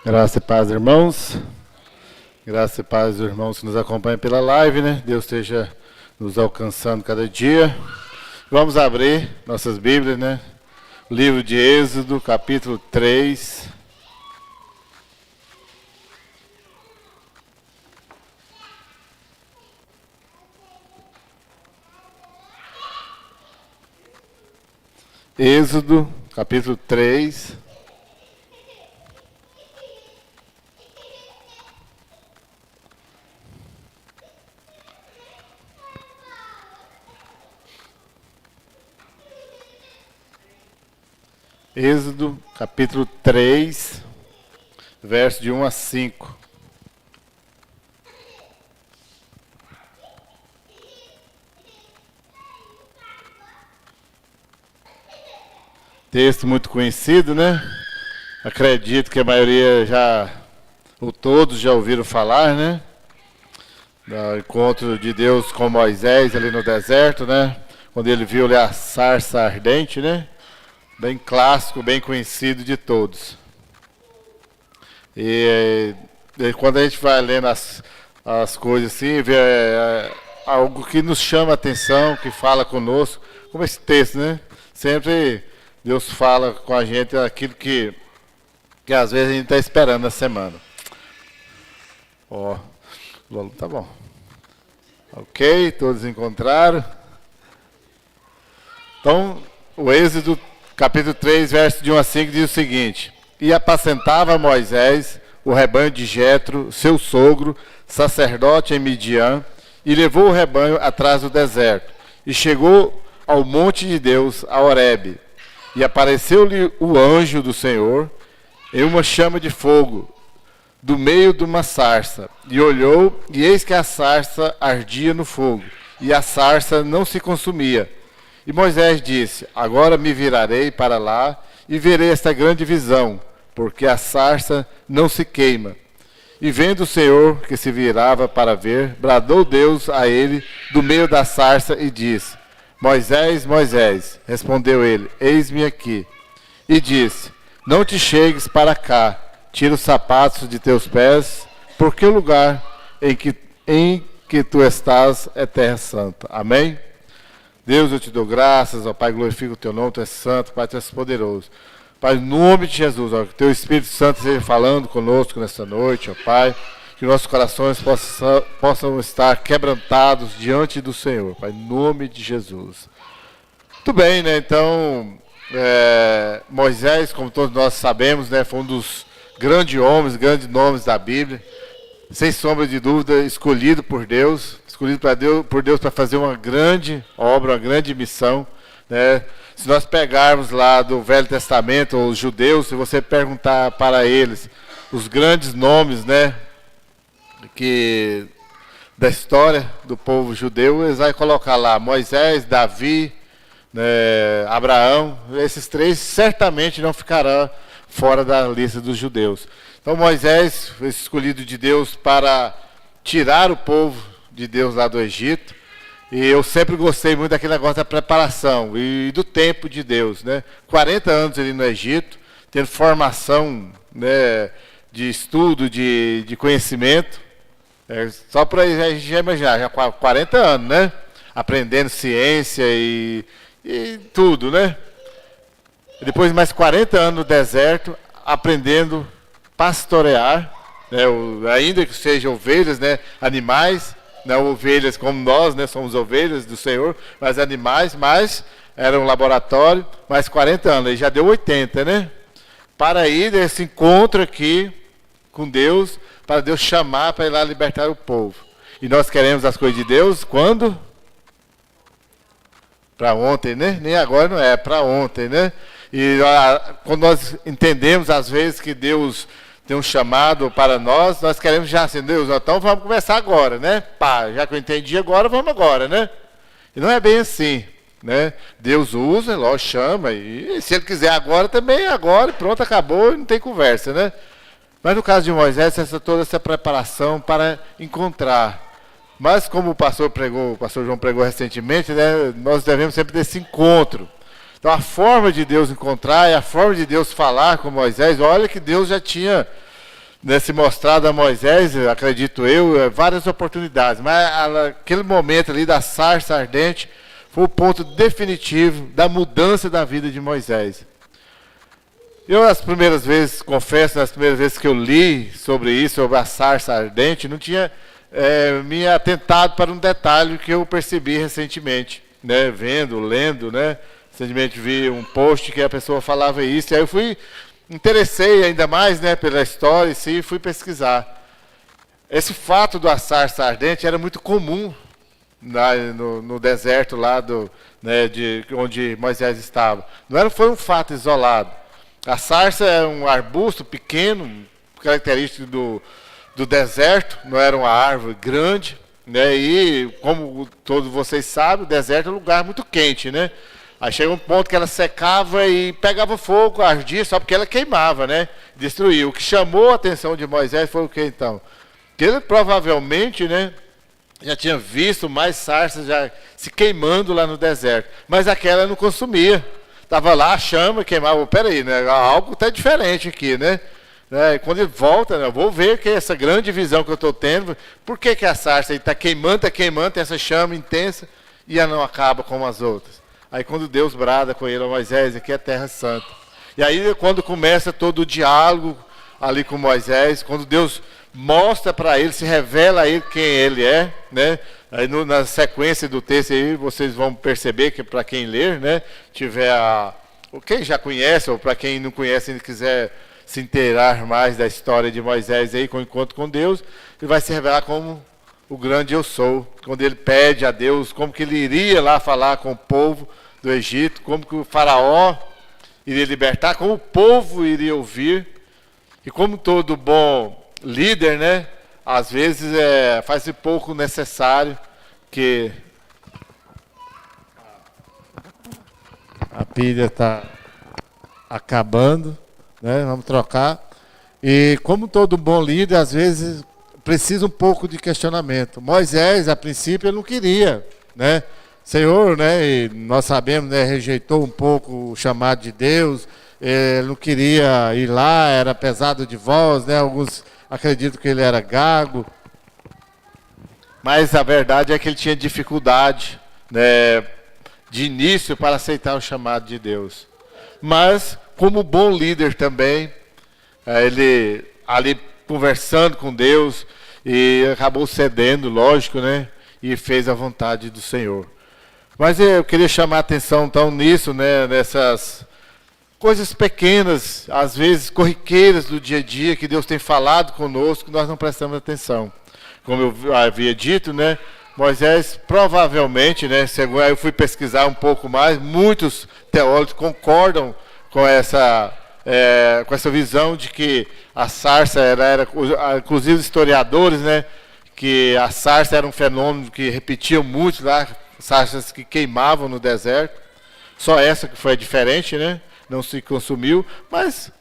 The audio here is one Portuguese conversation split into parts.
Graça e paz, irmãos. Graça e paz, irmãos que nos acompanham pela live, né? Deus esteja nos alcançando cada dia. Vamos abrir nossas Bíblias, né? Livro de Êxodo, capítulo 3. Êxodo, capítulo 3. Êxodo, capítulo 3, verso de 1 a 5. Texto muito conhecido, né? Acredito que a maioria ou todos já ouviram falar, né? Do encontro de Deus com Moisés ali no deserto, né? Quando ele viu ali a sarça ardente, né? Bem clássico, bem conhecido de todos. E quando a gente vai lendo as coisas assim, vê algo que nos chama a atenção, que fala conosco, como esse texto, né? Sempre Deus fala com a gente aquilo que às vezes a gente está esperando na semana. Ó, tá bom. Ok, todos encontraram. Então, o Êxodo capítulo 3, verso de 1 a 5 diz o seguinte: E apacentava Moisés o rebanho de Jetro, seu sogro, sacerdote em Midian, e levou o rebanho atrás do deserto, e chegou ao monte de Deus, a Horebe. E apareceu-lhe o anjo do Senhor em uma chama de fogo, do meio de uma sarça. E olhou, e eis que a sarça ardia no fogo, e a sarça não se consumia. E Moisés disse: Agora me virarei para lá e verei esta grande visão, porque a sarça não se queima. E vendo o Senhor que se virava para ver, bradou Deus a ele do meio da sarça e disse: Moisés, Moisés. Respondeu ele: Eis-me aqui. E disse: Não te chegues para cá, tira os sapatos de teus pés, porque o lugar em que tu estás é terra santa. Amém? Deus, eu te dou graças, ó Pai, glorifico o teu nome, tu és santo, Pai, tu és poderoso. Pai, em nome de Jesus, ó, que teu Espírito Santo esteja falando conosco nesta noite, ó Pai, que nossos corações possam estar quebrantados diante do Senhor, Pai, em nome de Jesus. Muito bem, né? Então, Moisés, como todos nós sabemos, né, foi um dos grandes nomes da Bíblia, sem sombra de dúvida, escolhido por Deus para fazer uma grande obra, uma grande missão, né? Se nós pegarmos lá do Velho Testamento, os judeus, se você perguntar para eles os grandes nomes, né, da história do povo judeu, eles vão colocar lá Moisés, Davi, né, Abraão. Esses três certamente não ficarão fora da lista dos judeus. Então Moisés foi escolhido de Deus para tirar o povo de Deus lá do Egito, e eu sempre gostei muito daquele negócio da preparação e do tempo de Deus, né? 40 anos ali no Egito, tendo formação, né, de estudo, de conhecimento, só para a gente já imaginar, já 40 anos, né? Aprendendo ciência e tudo, né? E depois mais 40 anos no deserto, aprendendo pastorear, né? Ainda que sejam ovelhas, né? Animais, não ovelhas como nós, né? Somos ovelhas do Senhor, mas animais, mas era um laboratório, mais 40 anos, ele já deu 80, né? Para ir nesse encontro aqui com Deus, para Deus chamar para ir lá libertar o povo. E nós queremos as coisas de Deus quando? Para ontem, né? Nem agora não é, para ontem, né? E quando nós entendemos às vezes que Deus tem um chamado para nós queremos já assim, Deus, então vamos começar agora, né? Pá, já que eu entendi agora, vamos agora, né? E não é bem assim, né? Deus usa, lógico, chama, e se Ele quiser agora, também é agora, e pronto, acabou, não tem conversa, né? Mas no caso de Moisés, toda essa preparação para encontrar. Mas como o pastor João pregou recentemente, né? Nós devemos sempre desse encontro. Então a forma de Deus encontrar e a forma de Deus falar com Moisés, olha que Deus já tinha se mostrado a Moisés, acredito eu, várias oportunidades. Mas aquele momento ali da sarça ardente foi o ponto definitivo da mudança da vida de Moisés. Eu, as primeiras vezes, confesso, nas primeiras vezes que eu li sobre isso, sobre a sarça ardente, não tinha me atentado para um detalhe que eu percebi recentemente, né? Vendo, lendo, né? Recentemente vi um post que a pessoa falava isso, e aí eu interessei ainda mais, né, pela história e sim, fui pesquisar. Esse fato da sarça ardente era muito comum no deserto lá de onde Moisés estava. Foi um fato isolado. A sarça é um arbusto pequeno, característico do deserto, não era uma árvore grande, né? E, como todos vocês sabem, o deserto é um lugar muito quente, né? Aí chega um ponto que ela secava e pegava fogo, ardia, só porque ela queimava, né? Destruía. O que chamou a atenção de Moisés foi o que então? Que ele provavelmente, né, já tinha visto mais sarças já se queimando lá no deserto, mas aquela não consumia. Estava lá a chama, queimava. Peraí, né? Algo está diferente aqui, né? Quando ele volta, né, eu vou ver que essa grande visão que eu estou tendo, por que a sarça está queimando, tem essa chama intensa e ela não acaba como as outras. Aí quando Deus brada com ele, Moisés, aqui é terra santa. E aí quando começa todo o diálogo ali com Moisés, quando Deus mostra para ele, se revela a ele quem ele é, né? Aí na sequência do texto aí vocês vão perceber que para quem ler, né, quem já conhece ou para quem não conhece e quiser se inteirar mais da história de Moisés aí com o encontro com Deus, ele vai se revelar como o grande eu sou, quando ele pede a Deus como que ele iria lá falar com o povo do Egito, como que o faraó iria libertar, como o povo iria ouvir, e como todo bom líder, né, às vezes faz-se pouco necessário que a pilha está acabando, né? Vamos trocar. E como todo bom líder, às vezes precisa um pouco de questionamento. Moisés, a princípio, ele não queria, né? Senhor, né? E nós sabemos, né? Rejeitou um pouco o chamado de Deus. Ele não queria ir lá, era pesado de voz, né? Alguns acreditam que ele era gago. Mas a verdade é que ele tinha dificuldade, né, de início para aceitar o chamado de Deus. Mas, como bom líder também, ele ali conversando com Deus e acabou cedendo, lógico, né, e fez a vontade do Senhor. Mas eu queria chamar a atenção então nisso, né, nessas coisas pequenas, às vezes corriqueiras do dia a dia, que Deus tem falado conosco, nós não prestamos atenção. Como eu havia dito, né, Moisés provavelmente, né, segundo eu fui pesquisar um pouco mais, muitos teólogos concordam com essa visão de que a sarça era inclusive historiadores, né, que a sarça era um fenômeno que repetiam muito lá, sarças que queimavam no deserto. Só essa que foi diferente, né? Não se consumiu, mas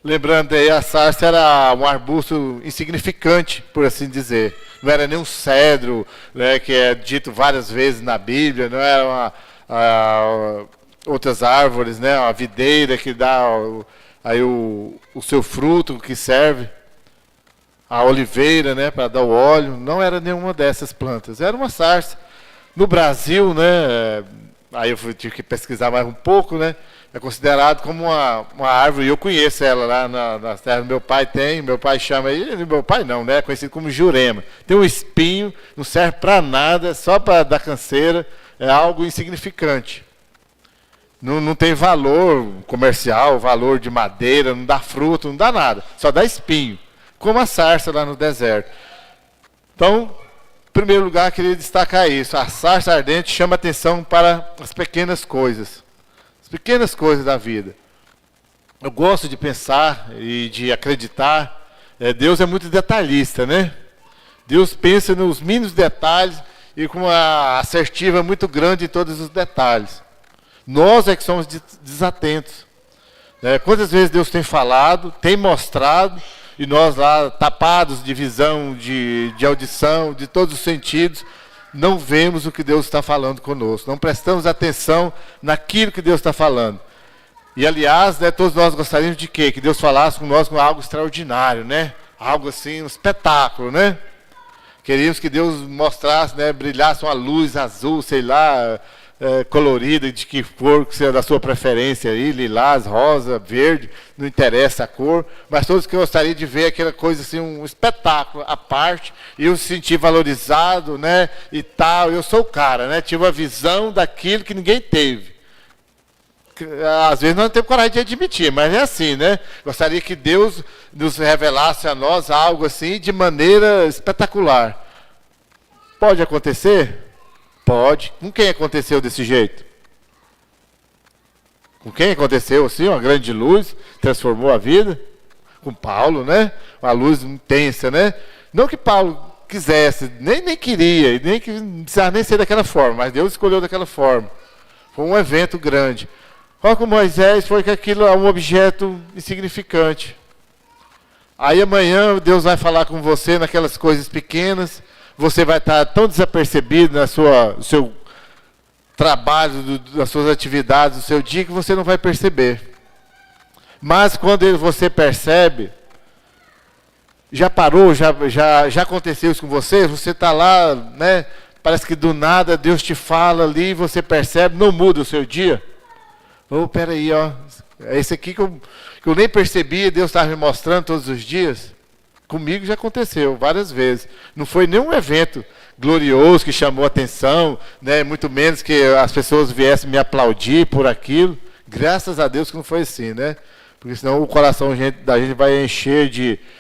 lembrando aí, a sarça era um arbusto insignificante, por assim dizer. Não era nem um cedro, né, que é dito várias vezes na Bíblia, não era outras árvores, né, uma videira que dá aí o seu fruto que serve, a oliveira, né, para dar o óleo. Não era nenhuma dessas plantas, era uma sarça. No Brasil, né, aí eu tive que pesquisar mais um pouco, né, é considerado como uma árvore, e eu conheço ela lá na terra do meu pai, meu pai chama, meu pai não, né, é conhecido como jurema. Tem um espinho, não serve para nada, só para dar canseira, é algo insignificante. Não tem valor comercial, valor de madeira, não dá fruto, não dá nada, só dá espinho, como a sarça lá no deserto. Então, em primeiro lugar, queria destacar isso, a sarça ardente chama atenção para as pequenas coisas da vida. Eu gosto de pensar e de acreditar, Deus é muito detalhista, né? Deus pensa nos mínimos detalhes e com uma assertiva muito grande em todos os detalhes. Nós é que somos desatentos. Quantas vezes Deus tem falado, tem mostrado, e nós lá, tapados de visão, de audição, de todos os sentidos, não vemos o que Deus está falando conosco, não prestamos atenção naquilo que Deus está falando. E aliás, né, todos nós gostaríamos de quê? Que Deus falasse conosco algo extraordinário, né? algo assim, um espetáculo, né? Queríamos que Deus mostrasse, né, brilhasse uma luz azul, sei lá, colorida, de que for que seja da sua preferência aí, lilás, rosa, verde, não interessa a cor, mas todos que gostariam de ver aquela coisa assim, um espetáculo à parte, e eu se sentir valorizado, né, e tal, eu sou o cara, né, tive a visão daquilo que ninguém teve. Às vezes nós não temos coragem de admitir, mas é assim, né? Gostaria que Deus nos revelasse a nós algo assim de maneira espetacular. Pode acontecer? Pode. Com quem aconteceu desse jeito? Com quem aconteceu assim, uma grande luz, transformou a vida? Com Paulo, né? Uma luz intensa, né? Não que Paulo quisesse, nem queria, nem que não precisava nem ser daquela forma, mas Deus escolheu daquela forma. Foi um evento grande. Olha com Moisés, foi que aquilo é um objeto insignificante. Aí amanhã Deus vai falar com você naquelas coisas pequenas, você vai estar tão desapercebido no seu trabalho, das suas atividades, do seu dia, que você não vai perceber. Mas quando você percebe, já parou, já aconteceu isso com você? Você está lá, né? Parece que do nada Deus te fala ali, você percebe, não muda o seu dia. Oh, peraí, ó, é esse aqui que eu nem percebia, Deus estava me mostrando todos os dias. Comigo já aconteceu várias vezes. Não foi nenhum evento glorioso que chamou atenção, né? Muito menos que as pessoas viessem me aplaudir por aquilo. Graças a Deus que não foi assim, né? Porque senão o coração da gente vai encher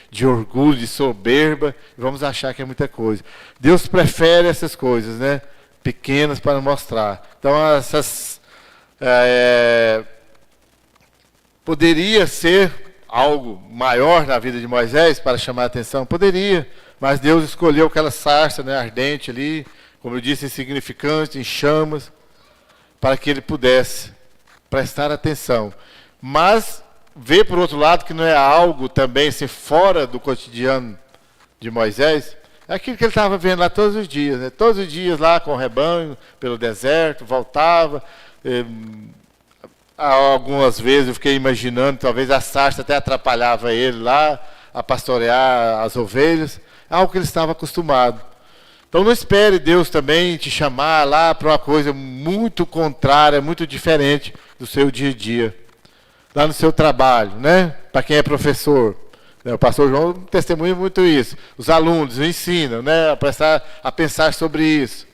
de orgulho, de soberba, e vamos achar que é muita coisa. Deus prefere essas coisas, né? Pequenas para mostrar. Então, poderia ser algo maior na vida de Moisés para chamar a atenção? Poderia, mas Deus escolheu aquela sarça, né, ardente ali, como eu disse, insignificante, em chamas, para que ele pudesse prestar atenção. Mas ver por outro lado que não é algo também assim, fora do cotidiano de Moisés, é aquilo que ele estava vendo lá todos os dias, né? Todos os dias lá com o rebanho, pelo deserto, voltava. Algumas vezes eu fiquei imaginando, talvez a sarça até atrapalhava ele lá a pastorear as ovelhas, algo que ele estava acostumado. Então não espere Deus também te chamar lá para uma coisa muito contrária, muito diferente do seu dia a dia. Lá no seu trabalho, né? Para quem é professor. O pastor João testemunha muito isso. Os alunos ensinam, né, a pensar sobre isso.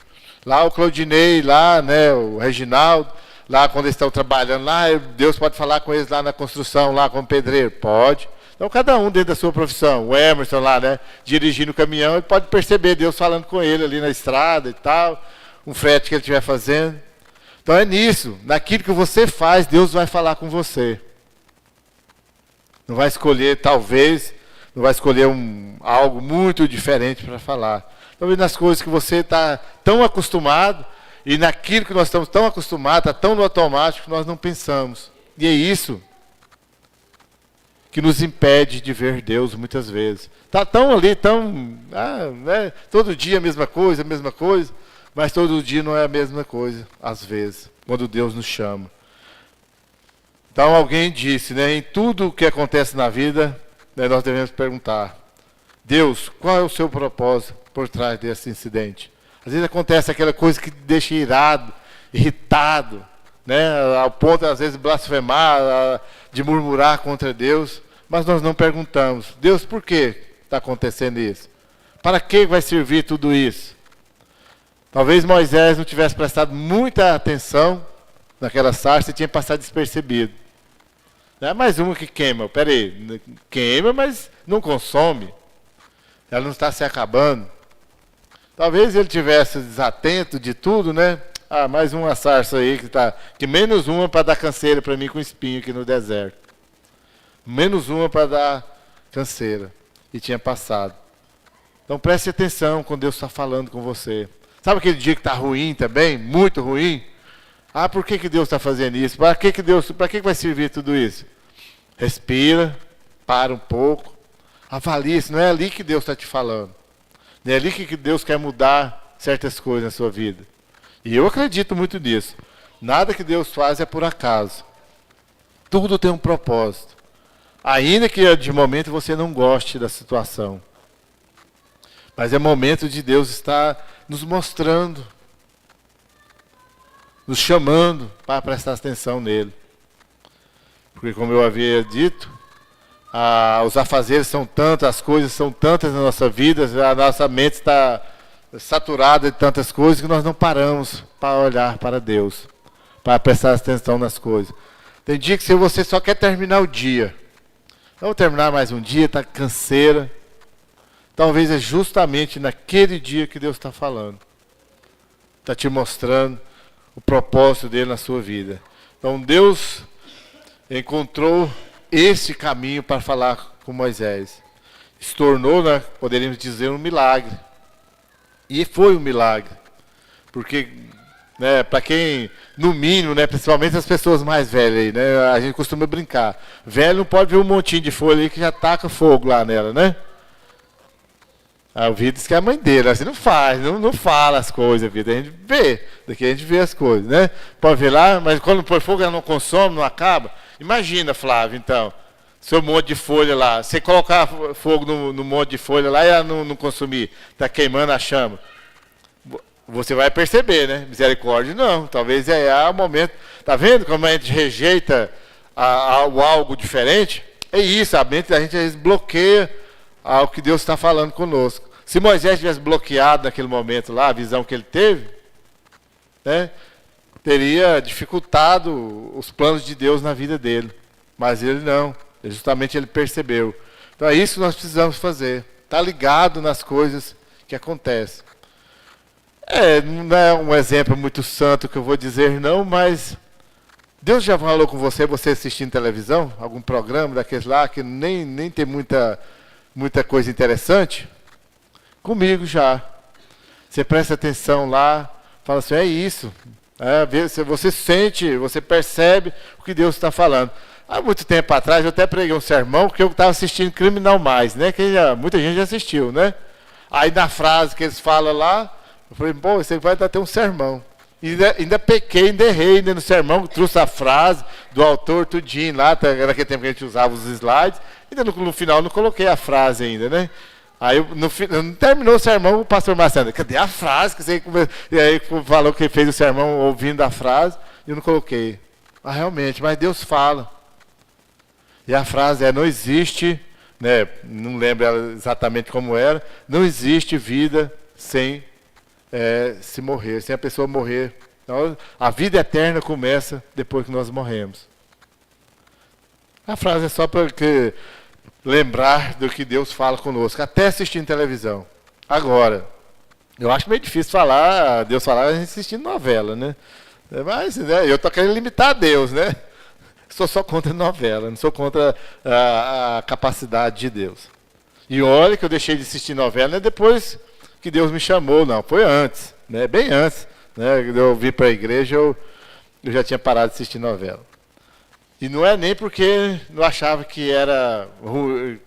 Lá o Claudinei, lá, né, o Reginaldo, lá quando eles estão trabalhando, lá Deus pode falar com eles lá na construção, lá como pedreiro? Pode. Então cada um dentro da sua profissão. O Emerson lá, né, dirigindo o caminhão, ele pode perceber Deus falando com ele ali na estrada e tal, um frete que ele estiver fazendo. Então é nisso, naquilo que você faz, Deus vai falar com você. Não vai escolher, talvez, não vai escolher algo muito diferente para falar. Talvez nas coisas que você está tão acostumado, e naquilo que nós estamos tão acostumados, está tão no automático, que nós não pensamos. E é isso que nos impede de ver Deus muitas vezes. Está tão ali, né, todo dia a mesma coisa, mas todo dia não é a mesma coisa, às vezes, quando Deus nos chama. Então alguém disse, né, em tudo o que acontece na vida, né, nós devemos perguntar, Deus, qual é o seu propósito por trás desse incidente? Às vezes acontece aquela coisa que deixa irado, irritado, né, ao ponto às vezes de blasfemar, de murmurar contra Deus, mas nós não perguntamos, Deus, por que está acontecendo isso? Para que vai servir tudo isso? Talvez Moisés não tivesse prestado muita atenção naquela sarça e tinha passado despercebido. Não é mais uma que queima. Peraí, queima, mas não consome. Ela não está se acabando. Talvez ele tivesse desatento de tudo, né? Ah, mais uma sarça aí que menos uma para dar canseira para mim com espinho aqui no deserto. Menos uma para dar canseira. E tinha passado. Então preste atenção quando Deus está falando com você. Sabe aquele dia que está ruim também? Muito ruim? Ah, por que Deus está fazendo isso? Para que vai servir tudo isso? Respira, para um pouco, avalie isso. Não é ali que Deus está te falando. Não é ali que Deus quer mudar certas coisas na sua vida. E eu acredito muito nisso. Nada que Deus faz é por acaso. Tudo tem um propósito. Ainda que de momento você não goste da situação. Mas é momento de Deus estar nos mostrando, nos chamando para prestar atenção nele. Porque como eu havia dito, os afazeres são tantos, as coisas são tantas na nossa vida, a nossa mente está saturada de tantas coisas que nós não paramos para olhar para Deus, para prestar atenção nas coisas. Tem dia que se você só quer terminar o dia, vamos terminar mais um dia, está canseira. Talvez é justamente naquele dia que Deus está falando. Está te mostrando o propósito dele na sua vida. Então Deus encontrou esse caminho para falar com Moisés. Se tornou, né, poderíamos dizer, um milagre. E foi um milagre. Porque, né, para quem, no mínimo, né, principalmente as pessoas mais velhas, aí, né, a gente costuma brincar. Velho não pode ver um montinho de folha aí que já taca fogo lá nela, né? A vida diz que é a mãe dele, assim, não faz, não fala as coisas, a vida, a gente vê, daqui a gente vê as coisas, né? Pode ver lá, mas quando põe fogo ela não consome, não acaba. Imagina, Flávio, então, seu monte de folha lá, você colocar fogo no monte de folha lá e ela não consumir, está queimando a chama. Você vai perceber, né? Misericórdia não, talvez é o momento. Está vendo como a gente rejeita o algo diferente? É isso, a mente da gente às vezes bloqueia ao que Deus está falando conosco. Se Moisés tivesse bloqueado naquele momento lá, a visão que ele teve, né, teria dificultado os planos de Deus na vida dele. Mas ele não, justamente ele percebeu. Então é isso que nós precisamos fazer, estar ligado nas coisas que acontecem. Não é um exemplo muito santo que eu vou dizer não, mas Deus já falou com você assistindo televisão, algum programa daqueles lá que nem tem muita coisa interessante? Comigo já. Você presta atenção lá, fala assim, é isso. Você sente, você percebe o que Deus está falando. Há muito tempo atrás eu até preguei um sermão que eu estava assistindo Criminal Mais, né? Que muita gente já assistiu, né? Aí na frase que eles falam lá, eu falei, pô, você vai dar até um sermão. E ainda pequei, ainda errei ainda no sermão, trouxe a frase do autor tudinho lá, naquele tempo que a gente usava os slides, ainda no final não coloquei a frase ainda, né? Aí não terminou o sermão, o pastor Marcelo, cadê a frase? E aí falou que fez o sermão ouvindo a frase, e eu não coloquei. Realmente, mas Deus fala. E a frase não existe, né, não lembro exatamente como era, não existe vida sem se morrer, sem a pessoa morrer. Então, a vida eterna começa depois que nós morremos. A frase é só para lembrar do que Deus fala conosco, até assistindo televisão. Agora, eu acho meio difícil Deus falar assistindo novela, né? Mas né, eu estou querendo limitar a Deus, né? Sou só contra novela, não sou contra a capacidade de Deus. E olha que eu deixei de assistir novela, não é depois que Deus me chamou, não, foi antes, né? Bem antes, né? Eu vim para a igreja, eu já tinha parado de assistir novela. E não é nem porque não achava que era ruim,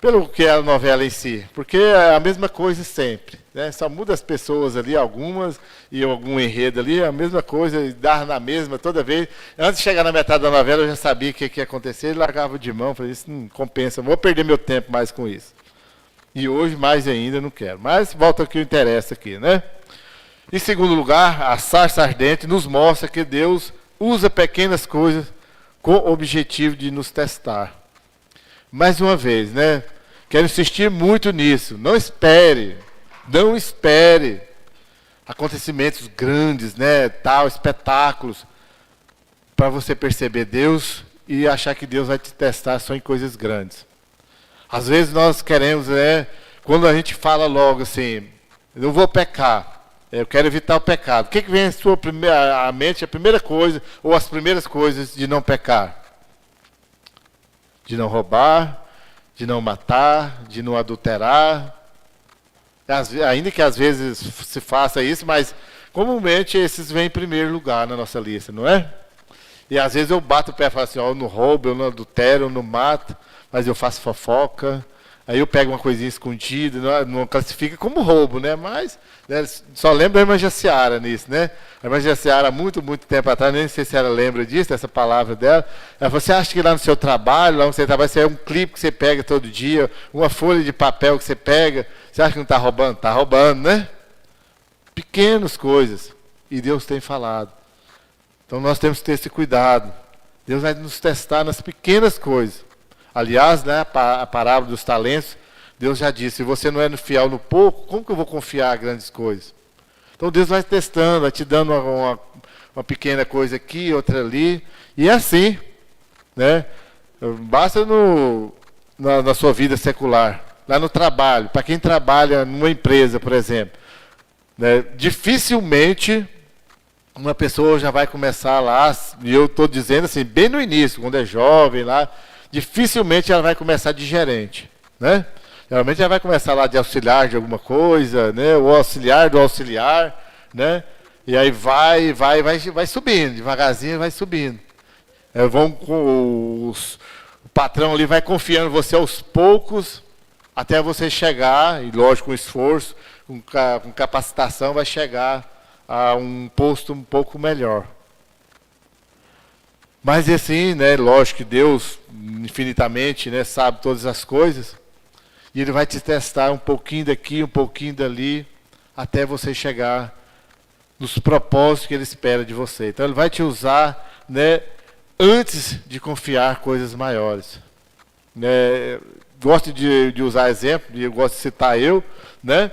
pelo que é a novela em si, porque é a mesma coisa sempre, né? Só muda as pessoas ali, algumas, e algum enredo ali, a mesma coisa, e dar na mesma toda vez. Antes de chegar na metade da novela, eu já sabia o que ia acontecer, e largava de mão, falei, isso não compensa, vou perder meu tempo mais com isso. E hoje, mais ainda, não quero. Mas volta ao que interessa aqui, né? Em segundo lugar, a sarça ardente nos mostra que Deus usa pequenas coisas com o objetivo de nos testar. Mais uma vez, né? Quero insistir muito nisso. Não espere acontecimentos grandes, né? Espetáculos, para você perceber Deus e achar que Deus vai te testar só em coisas grandes. Às vezes nós queremos, quando a gente fala logo assim, eu não vou pecar, eu quero evitar o pecado. O que vem à mente, a primeira coisa, ou as primeiras coisas de não pecar? De não roubar, de não matar, de não adulterar. Ainda que às vezes se faça isso, mas comumente esses vêm em primeiro lugar na nossa lista, não é? E às vezes eu bato o pé e falo assim, eu não roubo, eu não adultero, eu não mato, mas eu faço fofoca, Aí eu pego uma coisinha escondida, não classifica como roubo, né? Mas né, só lembra da irmã Jaciara nisso, né? A irmã Jaciara, muito tempo atrás, nem sei se ela lembra disso, dessa palavra dela. Ela falou, você acha que lá no seu trabalho, lá onde você trabalha, você é um clipe que você pega todo dia, uma folha de papel que você pega, você acha que não está roubando? Está roubando, né? Pequenas coisas. E Deus tem falado. Então nós temos que ter esse cuidado. Deus vai nos testar nas pequenas coisas. Aliás, né, a parábola dos talentos, Deus já disse, se você não é fiel no pouco, como que eu vou confiar em grandes coisas? Então Deus vai testando, vai te dando uma pequena coisa aqui, outra ali. E é assim, né? Basta na sua vida secular, lá no trabalho, para quem trabalha numa empresa, por exemplo. Né, dificilmente uma pessoa já vai começar lá, e eu estou dizendo assim, bem no início, quando é jovem lá, dificilmente ela vai começar de gerente, né? Geralmente ela vai começar lá de auxiliar de alguma coisa, né? O auxiliar do auxiliar, né? E aí vai subindo, devagarzinho vai subindo. O patrão ali vai confiando em você aos poucos, até você chegar, e lógico, com esforço, com capacitação, vai chegar a um posto um pouco melhor. Mas assim, né, lógico que Deus, infinitamente, né, sabe todas as coisas, e Ele vai te testar um pouquinho daqui, um pouquinho dali, até você chegar nos propósitos que Ele espera de você. Então Ele vai te usar, né, antes de confiar coisas maiores. Gosto de usar exemplo, e eu gosto de citar eu, né?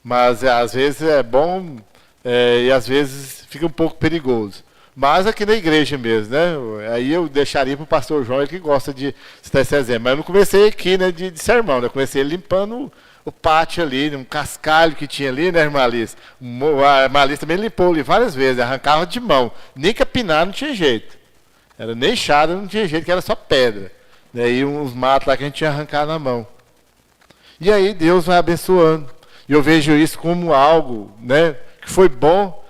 Mas às vezes é bom e às vezes fica um pouco perigoso. Mas aqui na igreja mesmo, né? Aí eu deixaria para o pastor João, ele que gosta de citar esse exemplo. Mas eu não comecei aqui, né, de sermão, né? Eu comecei limpando o pátio ali, um cascalho que tinha ali, né, irmã Alice? A irmã Alice também limpou ali várias vezes, arrancava de mão. Nem capinar não tinha jeito. Era nem enxada, não tinha jeito, que era só pedra. E aí uns matos lá que a gente tinha arrancado na mão. E aí Deus vai abençoando. E eu vejo isso como algo, né, que foi bom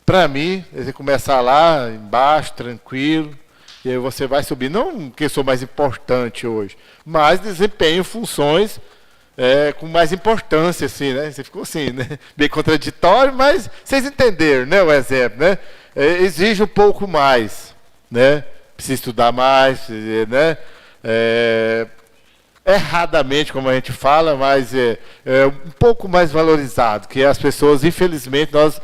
para mim, você começar lá embaixo, tranquilo, e aí você vai subir. Não que eu sou mais importante hoje, mas desempenho funções com mais importância, assim, né? Você ficou assim, né? Bem contraditório, mas vocês entenderam, né, o exemplo, né? Exige um pouco mais, né? Precisa estudar mais, né? Erradamente, como a gente fala, mas um pouco mais valorizado, que as pessoas, infelizmente, nós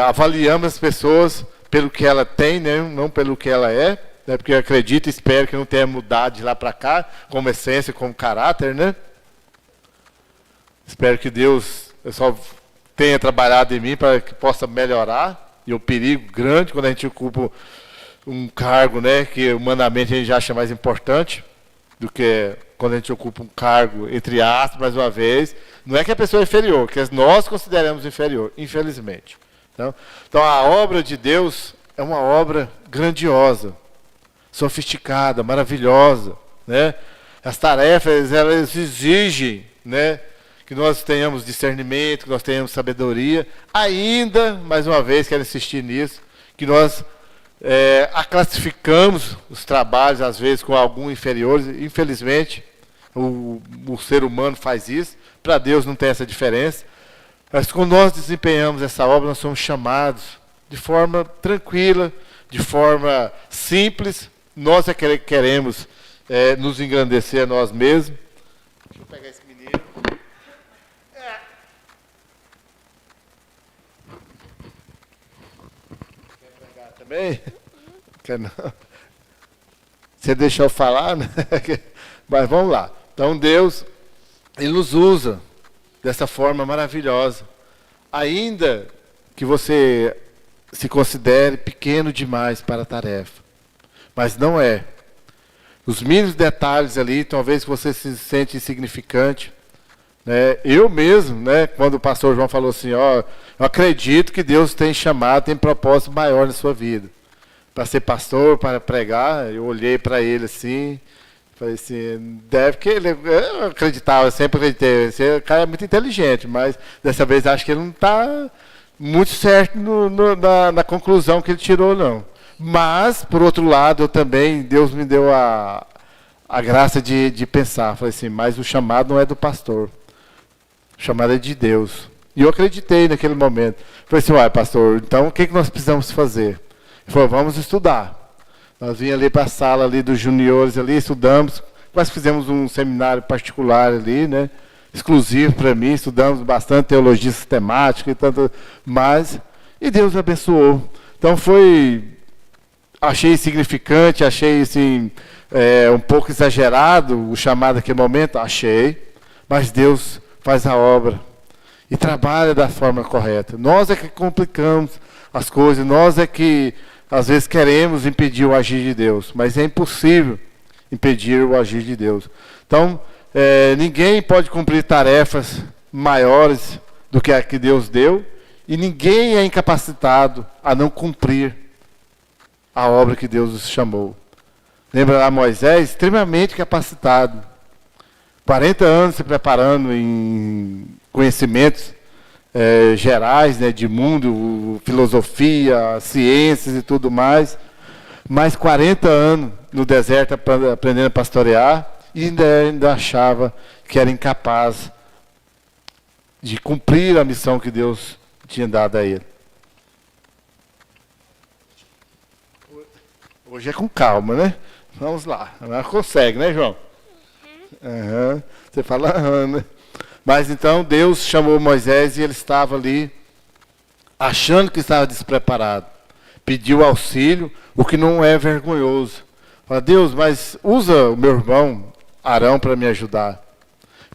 avaliamos as pessoas pelo que ela tem, né, não pelo que ela é, né, porque eu acredito e espero que não tenha mudado de lá para cá, como essência, como caráter, né? Espero que Deus só tenha trabalhado em mim para que possa melhorar, e o perigo grande quando a gente ocupa um cargo, né, que humanamente a gente acha mais importante do que quando a gente ocupa um cargo, entre aspas, mais uma vez, não é que a pessoa é inferior, que nós consideramos inferior, infelizmente. Então a obra de Deus é uma obra grandiosa, sofisticada, maravilhosa, né? As tarefas, elas exigem, né, que nós tenhamos discernimento, que nós tenhamos sabedoria, ainda, mais uma vez, quero insistir nisso, que nós classificamos os trabalhos, às vezes, com algum inferiores. Infelizmente, o ser humano faz isso. Para Deus não tem essa diferença. Mas quando nós desempenhamos essa obra, nós somos chamados de forma tranquila, de forma simples. Nós queremos nos engrandecer a nós mesmos. Deixa eu pegar esse menino. Quer pegar também? Quer não? Você deixou eu falar, né? Mas vamos lá. Então Deus, Ele nos usa dessa forma maravilhosa. Ainda que você se considere pequeno demais para a tarefa. Mas não é. Os mínimos detalhes ali, talvez você se sente insignificante. Né? Eu mesmo, né, quando o pastor João falou assim, ó, eu acredito que Deus tem chamado, tem propósito maior na sua vida. Para ser pastor, para pregar, eu olhei para ele assim, falei assim, deve que ele, eu acreditava, eu sempre acreditei, esse cara é muito inteligente, mas dessa vez acho que ele não está muito certo na conclusão que ele tirou, não. Mas, por outro lado, eu também, Deus me deu a a graça de pensar. Falei assim, mas o chamado não é do pastor. O chamado é de Deus. E eu acreditei naquele momento. Falei assim, uai, pastor, então o que nós precisamos fazer? Ele falou, vamos estudar. Nós vimos ali para a sala ali dos juniores ali, estudamos. Nós fizemos um seminário particular ali, né? Exclusivo para mim, estudamos bastante teologia sistemática e tanto mais. E Deus abençoou. Então achei significante, achei assim, um pouco exagerado o chamado naquele momento, achei. Mas Deus faz a obra e trabalha da forma correta. Nós é que complicamos as coisas, nós é que às vezes queremos impedir o agir de Deus, mas é impossível impedir o agir de Deus. Então, ninguém pode cumprir tarefas maiores do que a que Deus deu, e ninguém é incapacitado a não cumprir a obra que Deus os chamou. Lembra lá Moisés, extremamente capacitado, 40 anos se preparando em conhecimentos gerais, né, de mundo, filosofia, ciências e tudo mais, mais 40 anos no deserto aprendendo a pastorear, e ainda achava que era incapaz de cumprir a missão que Deus tinha dado a ele. Hoje é com calma, né? Vamos lá. Ela consegue, né, João? Uhum. Você fala, né? Mas então Deus chamou Moisés e ele estava ali, achando que estava despreparado. Pediu auxílio, o que não é vergonhoso. Fala, Deus, mas usa o meu irmão Arão para me ajudar.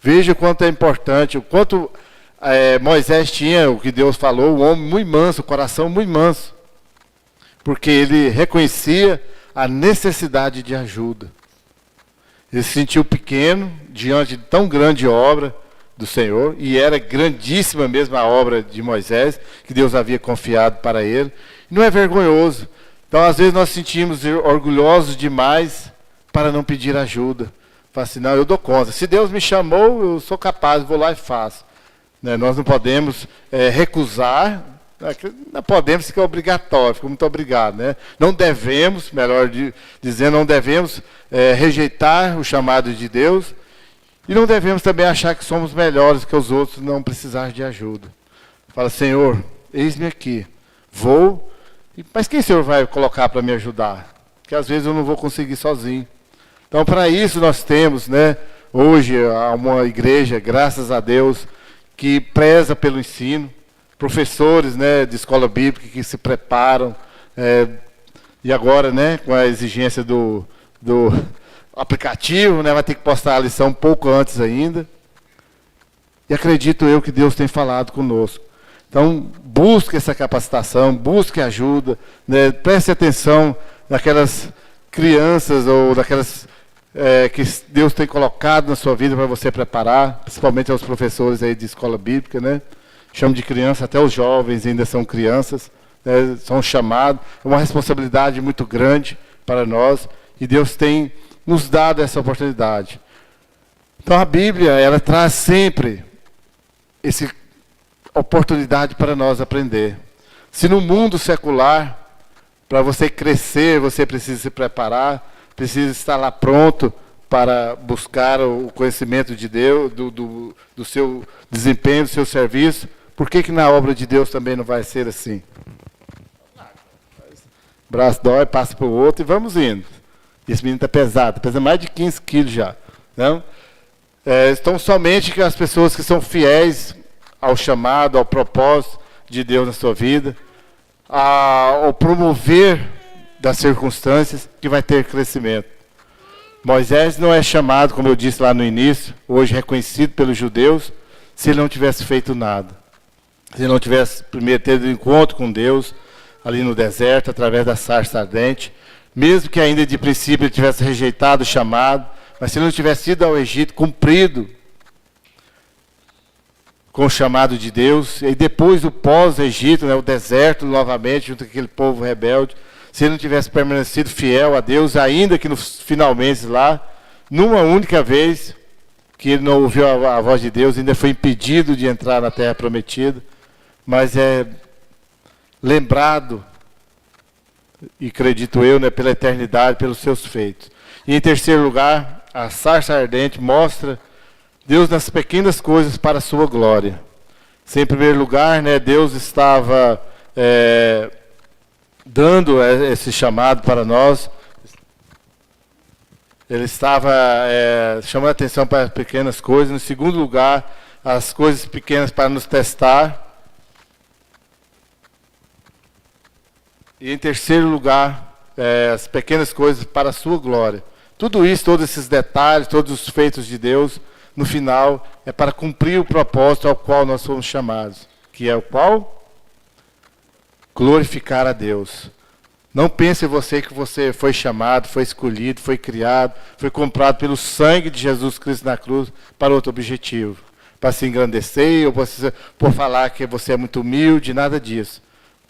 Veja o quanto é importante, o quanto Moisés tinha, o que Deus falou, um homem muito manso, o coração muito manso. Porque ele reconhecia a necessidade de ajuda. Ele se sentiu pequeno diante de tão grande obra do Senhor, e era grandíssima mesmo a obra de Moisés, que Deus havia confiado para ele. Não é vergonhoso. Então, às vezes, nós sentimos orgulhosos demais para não pedir ajuda. Fala assim, não, eu dou conta. Se Deus me chamou, eu sou capaz, vou lá e faço. Né? Nós não podemos recusar, não podemos, ficar obrigatório, fica muito obrigado. Né? Não devemos, melhor dizendo, não devemos rejeitar o chamado de Deus, e não devemos também achar que somos melhores que os outros, não precisar de ajuda. Fala, Senhor, eis-me aqui, vou, mas quem o Senhor vai colocar para me ajudar? Porque às vezes eu não vou conseguir sozinho. Então, para isso nós temos, né, hoje, uma igreja, graças a Deus, que preza pelo ensino, professores, né, de escola bíblica que se preparam, e agora, né, com a exigência do aplicativo, né, vai ter que postar a lição um pouco antes ainda. E acredito eu que Deus tem falado conosco. Então, busque essa capacitação, busque ajuda, né, preste atenção naquelas crianças ou daquelas que Deus tem colocado na sua vida para você preparar, principalmente aos professores aí de escola bíblica, né? Chamo de criança, até os jovens ainda são crianças, né, são chamados, é uma responsabilidade muito grande para nós, e Deus tem nos dado essa oportunidade. Então a Bíblia, ela traz sempre essa oportunidade para nós aprender. Se no mundo secular, para você crescer, você precisa se preparar, precisa estar lá pronto para buscar o conhecimento de Deus, do seu desempenho, do seu serviço, por que na obra de Deus também não vai ser assim? O braço dói, passa para o outro e vamos indo. Esse menino está pesado, pesa mais de 15 quilos já. Não? Então, somente que as pessoas que são fiéis ao chamado, ao propósito de Deus na sua vida, ao promover das circunstâncias, que vai ter crescimento. Moisés não é chamado, como eu disse lá no início, hoje reconhecido pelos judeus, se ele não tivesse feito nada. Se ele não tivesse primeiro tido encontro com Deus, ali no deserto, através da sarça ardente, mesmo que ainda de princípio ele tivesse rejeitado o chamado, mas se ele não tivesse ido ao Egito, cumprido com o chamado de Deus, e depois do pós-Egito, né, o deserto novamente, junto com aquele povo rebelde, se ele não tivesse permanecido fiel a Deus, ainda que nos finalmente lá, numa única vez que ele não ouviu a voz de Deus, ainda foi impedido de entrar na terra prometida, mas é lembrado, e acredito eu, né, pela eternidade, pelos seus feitos. E em terceiro lugar, a sarça ardente mostra Deus nas pequenas coisas para a sua glória. Em primeiro lugar, né, Deus estava dando esse chamado para nós. Ele estava chamando a atenção para as pequenas coisas. Em segundo lugar, as coisas pequenas para nos testar. E em terceiro lugar, as pequenas coisas para a sua glória. Tudo isso, todos esses detalhes, todos os feitos de Deus, no final, é para cumprir o propósito ao qual nós fomos chamados. Que é o qual? Glorificar a Deus. Não pense você que você foi chamado, foi escolhido, foi criado, foi comprado pelo sangue de Jesus Cristo na cruz para outro objetivo. Para se engrandecer, ou por falar que você é muito humilde, nada disso.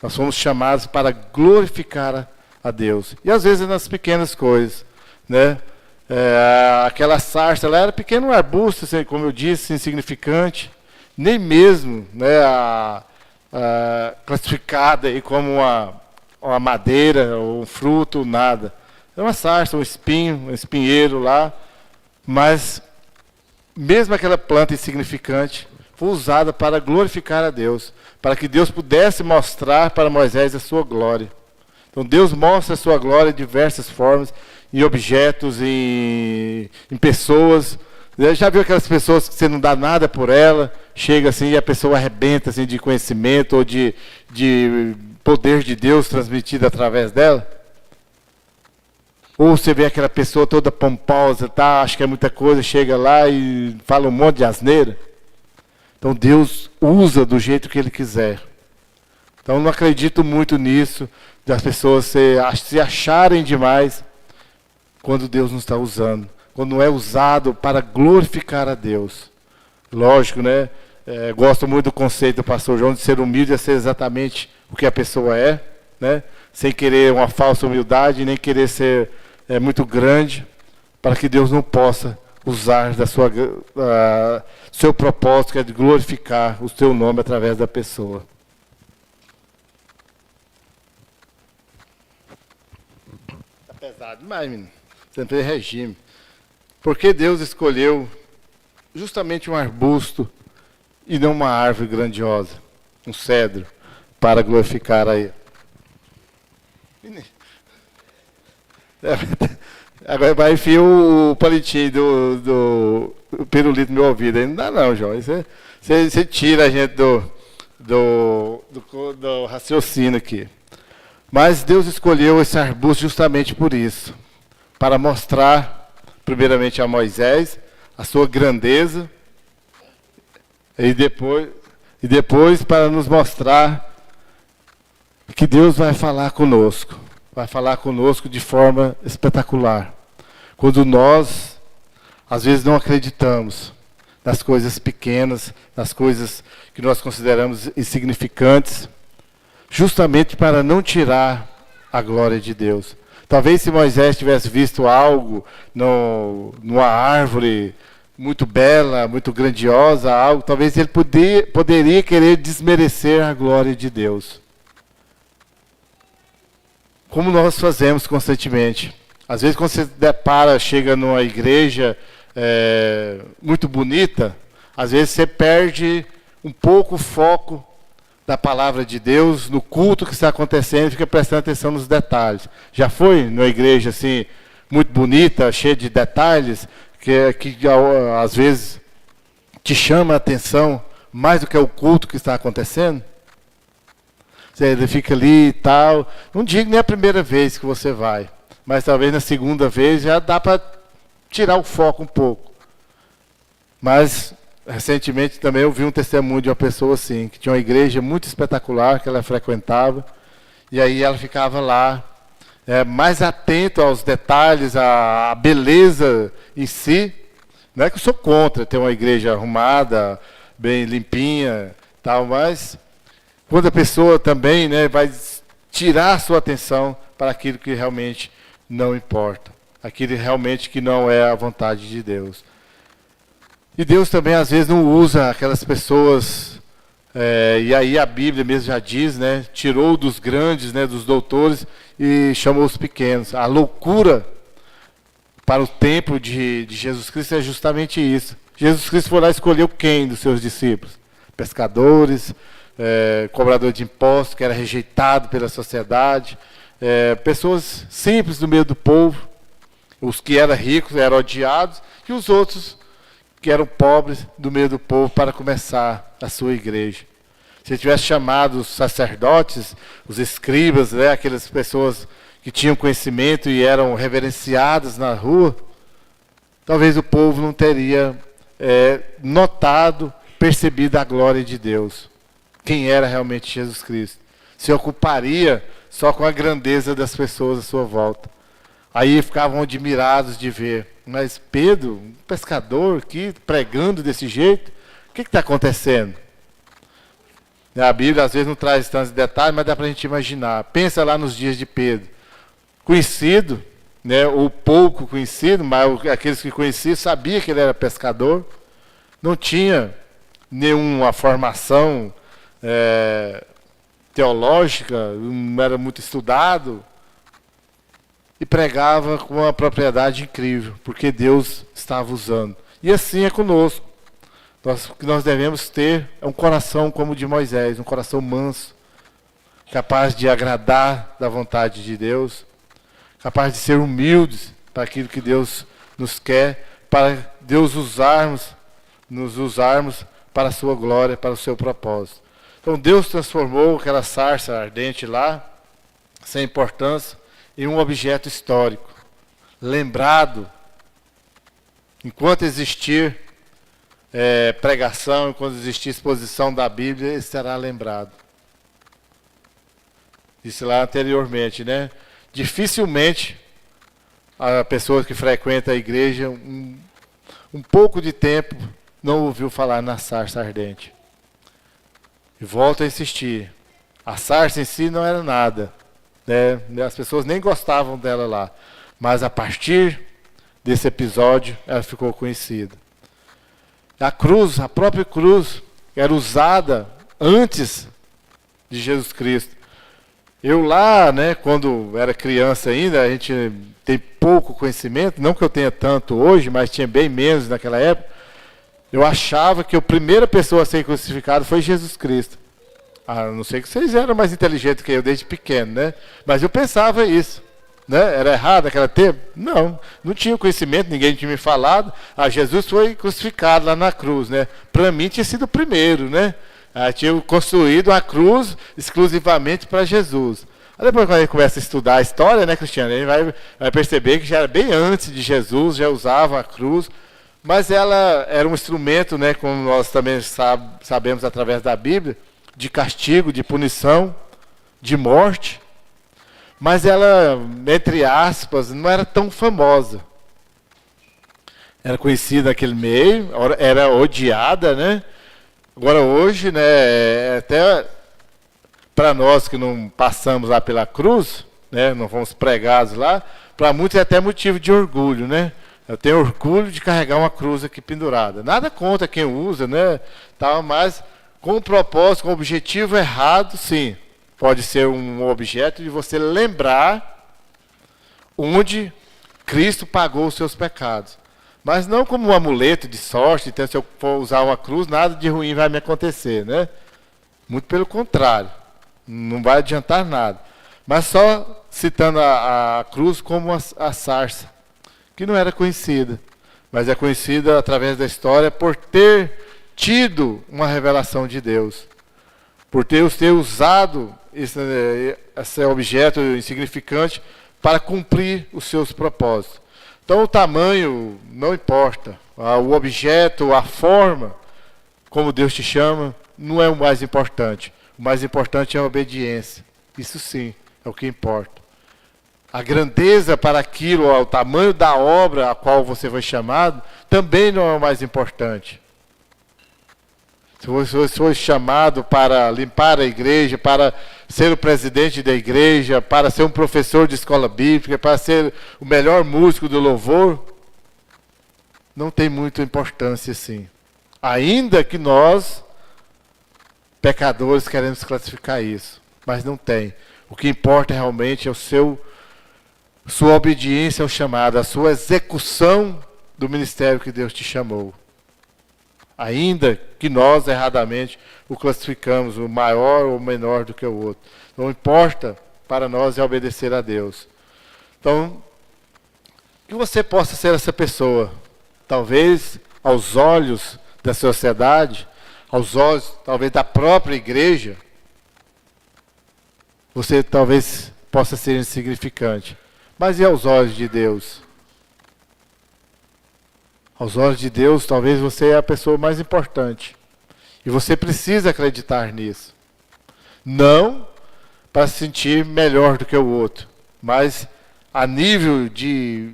Nós fomos chamados para glorificar a Deus. E às vezes nas pequenas coisas, né? Aquela sarça, ela era pequeno, um arbusto, assim, como eu disse, insignificante. Nem mesmo, né, classificada aí como uma madeira, ou um fruto, nada. É uma sarça, um espinho, um espinheiro lá. Mas, mesmo aquela planta insignificante, foi usada para glorificar a Deus. Para que Deus pudesse mostrar para Moisés a sua glória. Então, Deus mostra a sua glória de diversas formas, em objetos, em pessoas. Já viu aquelas pessoas que você não dá nada por ela, chega assim e a pessoa arrebenta assim, de conhecimento ou de poder de Deus transmitido através dela? Ou você vê aquela pessoa toda pomposa, tá, acha que é muita coisa, chega lá e fala um monte de asneira. Então Deus usa do jeito que Ele quiser. Então eu não acredito muito nisso, das pessoas se acharem demais quando Deus não está usando. Quando não é usado para glorificar a Deus. Lógico, né? Gosto muito do conceito do pastor João de ser humilde é ser exatamente o que a pessoa é, né? Sem querer uma falsa humildade, nem querer ser muito grande, para que Deus não possa usar da seu propósito, que é de glorificar o seu nome através da pessoa. Está pesado demais, menino. Você não fez regime. Por que Deus escolheu justamente um arbusto e não uma árvore grandiosa, um cedro, para glorificar a Ele? Agora vai enfiar o palitinho do pirulito no meu ouvido. Aí não dá não, João. Você tira a gente do raciocínio aqui. Mas Deus escolheu esse arbusto justamente por isso. Para mostrar, primeiramente a Moisés, a sua grandeza. E depois para nos mostrar que Deus vai falar conosco. Vai falar conosco de forma espetacular. Quando nós, às vezes, não acreditamos nas coisas pequenas, nas coisas que nós consideramos insignificantes, justamente para não tirar a glória de Deus. Talvez se Moisés tivesse visto algo numa árvore muito bela, muito grandiosa, algo, talvez ele poderia querer desmerecer a glória de Deus. Como nós fazemos constantemente. Às vezes quando você chega numa igreja muito bonita, às vezes você perde um pouco o foco da palavra de Deus, no culto que está acontecendo, e fica prestando atenção nos detalhes. Já foi numa igreja assim, muito bonita, cheia de detalhes, que às vezes te chama a atenção mais do que o culto que está acontecendo? Ele fica ali e tal. Não digo nem a primeira vez que você vai, mas talvez na segunda vez já dá para tirar o foco um pouco. Mas recentemente também eu vi um testemunho de uma pessoa assim, que tinha uma igreja muito espetacular que ela frequentava, e aí ela ficava lá, mais atenta aos detalhes, à beleza em si. Não é que eu sou contra ter uma igreja arrumada, bem limpinha, tal, mas quando a pessoa também, né, vai tirar a sua atenção para aquilo que realmente não importa, aquilo realmente que não é a vontade de Deus. E Deus também às vezes não usa aquelas pessoas, e aí a Bíblia mesmo já diz, né, tirou dos grandes, né, dos doutores e chamou os pequenos. A loucura para o tempo de Jesus Cristo é justamente isso. Jesus Cristo foi lá e escolheu quem dos seus discípulos? Pescadores, cobrador de impostos, que era rejeitado pela sociedade, pessoas simples do meio do povo, os que eram ricos eram odiados, e os outros que eram pobres do meio do povo para começar a sua igreja. Se ele tivesse chamado os sacerdotes, os escribas, aquelas pessoas que tinham conhecimento e eram reverenciadas na rua, talvez o povo não teria notado, percebido a glória de Deus. Quem era realmente Jesus Cristo. Se ocuparia só com a grandeza das pessoas à sua volta. Aí ficavam admirados de ver. Mas Pedro, um pescador aqui, pregando desse jeito, o que está acontecendo? A Bíblia às vezes não traz tantos detalhes, mas dá para a gente imaginar. Pensa lá nos dias de Pedro. Conhecido, ou pouco conhecido, mas aqueles que conheciam sabiam que ele era pescador. Não tinha nenhuma formação teológica, não era muito estudado. E pregava com uma propriedade incrível, porque Deus estava usando. E assim é conosco. O que nós devemos ter é um coração como o de Moisés, um coração manso, capaz de agradar da vontade de Deus, capaz de ser humildes para aquilo que Deus nos quer, para Deus nos usarmos para a sua glória, para o seu propósito. Então Deus transformou aquela sarça ardente lá, sem importância, em um objeto histórico, lembrado, enquanto existir pregação, enquanto existir exposição da Bíblia, ele será lembrado. Disse lá anteriormente, dificilmente a pessoa que frequenta a igreja, um pouco de tempo, não ouviu falar na sarça ardente. E volto a insistir, a sarça em si não era nada. As pessoas nem gostavam dela lá. Mas a partir desse episódio, ela ficou conhecida. A cruz, a própria cruz, era usada antes de Jesus Cristo. Eu lá, quando era criança ainda, a gente tem pouco conhecimento, não que eu tenha tanto hoje, mas tinha bem menos naquela época, eu achava que a primeira pessoa a ser crucificada foi Jesus Cristo. A não sei que vocês eram mais inteligentes que eu desde pequeno, Mas eu pensava isso, Era errado naquele tempo? Não tinha conhecimento, ninguém tinha me falado. Jesus foi crucificado lá na cruz, Para mim tinha sido o primeiro, Tinha construído a cruz exclusivamente para Jesus. Aí depois quando a gente começa a estudar a história, Cristiano, a gente vai perceber que já era bem antes de Jesus, já usava a cruz. Mas ela era um instrumento, como nós também sabemos através da Bíblia, de castigo, de punição, de morte, mas ela, entre aspas, não era tão famosa. Era conhecida naquele meio, era odiada, Agora hoje, até para nós que não passamos lá pela cruz, não fomos pregados lá, para muitos é até motivo de orgulho, Eu tenho orgulho de carregar uma cruz aqui pendurada. Nada contra quem usa, mas com um propósito, com um objetivo errado, sim. Pode ser um objeto de você lembrar onde Cristo pagou os seus pecados. Mas não como um amuleto de sorte, então se eu for usar uma cruz, nada de ruim vai me acontecer, Muito pelo contrário. Não vai adiantar nada. Mas só citando a cruz como a sarça, que não era conhecida, mas é conhecida através da história por ter tido uma revelação de Deus, por ter usado esse objeto insignificante para cumprir os seus propósitos. Então o tamanho não importa, o objeto, a forma, como Deus te chama, não é o mais importante. O mais importante é a obediência. Isso sim, é o que importa. A grandeza para aquilo, o tamanho da obra a qual você foi chamado, também não é o mais importante. Se você foi chamado para limpar a igreja, para ser o presidente da igreja, para ser um professor de escola bíblica, para ser o melhor músico do louvor, não tem muita importância assim. Ainda que nós, pecadores, queremos classificar isso, mas não tem. O que importa realmente é o seu sua obediência ao chamado, a sua execução do ministério que Deus te chamou. Ainda que nós, erradamente, o classificamos, o maior ou menor do que o outro. Não importa, para nós é obedecer a Deus. Então, que você possa ser essa pessoa. Talvez, aos olhos da sociedade, aos olhos, talvez, da própria igreja, você talvez possa ser insignificante. Mas e aos olhos de Deus? Aos olhos de Deus, talvez você é a pessoa mais importante. E você precisa acreditar nisso. Não para se sentir melhor do que o outro, mas a nível de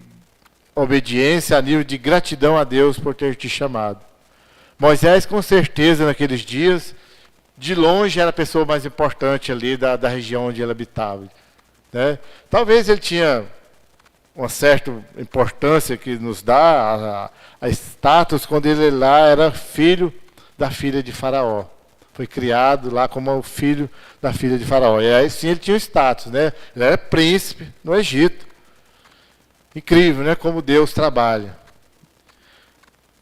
obediência, a nível de gratidão a Deus por ter te chamado. Moisés, com certeza, naqueles dias, de longe era a pessoa mais importante ali da região onde ele habitava. Né? Talvez ele tinha uma certa importância que nos dá a status quando ele lá era filho da filha de Faraó. Foi criado lá como o filho da filha de Faraó. E aí sim ele tinha o status, né? Ele era príncipe no Egito. Incrível, né? Como Deus trabalha.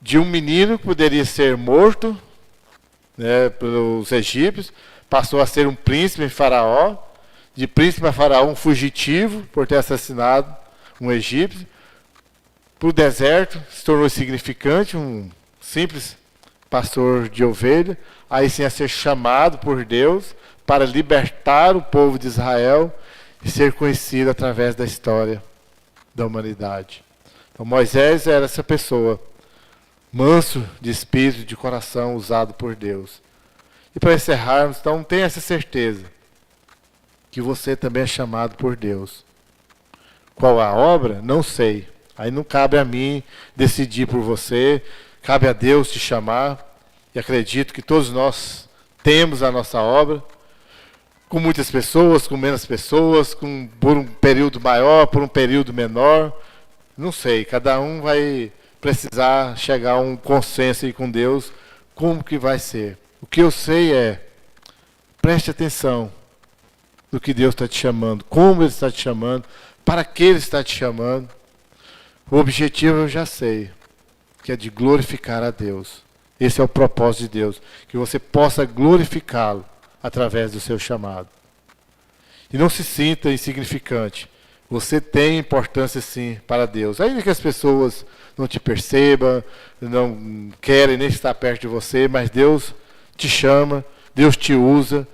De um menino que poderia ser morto, né, pelos egípcios, passou a ser um príncipe em Faraó. De príncipe a Faraó, um fugitivo por ter assassinado um egípcio. Para o deserto, se tornou insignificante, um simples pastor de ovelha. Aí sim a ser chamado por Deus para libertar o povo de Israel e ser conhecido através da história da humanidade. Então Moisés era essa pessoa, manso de espírito, de coração, usado por Deus. E para encerrarmos, então tenha essa certeza que você também é chamado por Deus. Qual a obra? Não sei. Aí não cabe a mim decidir por você, cabe a Deus te chamar. E acredito que todos nós temos a nossa obra, com muitas pessoas, com menos pessoas, por um período maior, por um período menor. Não sei, cada um vai precisar chegar a um consenso aí com Deus, como que vai ser. O que eu sei é, preste atenção no que Deus está te chamando, como Ele está te chamando, para que Ele está te chamando. O objetivo eu já sei, que é de glorificar a Deus. Esse é o propósito de Deus, que você possa glorificá-lo através do seu chamado. E não se sinta insignificante. Você tem importância sim para Deus. Ainda que as pessoas não te percebam, não querem nem estar perto de você, mas Deus te chama, Deus te usa.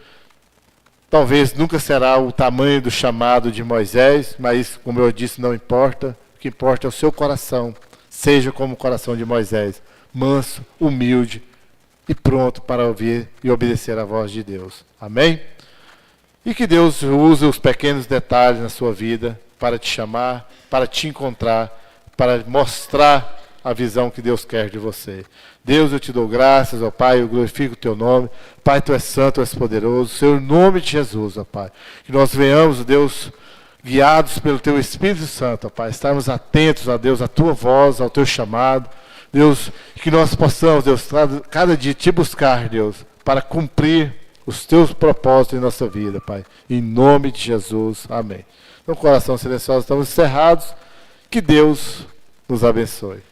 Talvez nunca será o tamanho do chamado de Moisés, mas como eu disse, não importa. O que importa é o seu coração. Seja como o coração de Moisés, manso, humilde e pronto para ouvir e obedecer a voz de Deus. Amém? E que Deus use os pequenos detalhes na sua vida para te chamar, para te encontrar, para mostrar a visão que Deus quer de você. Deus, eu te dou graças, ó Pai, eu glorifico o teu nome. Pai, tu és santo, tu és poderoso. Senhor, em nome de Jesus, ó Pai, que nós venhamos, Deus, guiados pelo teu Espírito Santo, ó Pai, estarmos atentos, ó Deus, à tua voz, ao teu chamado. Deus, que nós possamos, Deus, cada dia te buscar, Deus, para cumprir os teus propósitos em nossa vida, Pai. Em nome de Jesus, amém. No coração silencioso, estamos encerrados. Que Deus nos abençoe.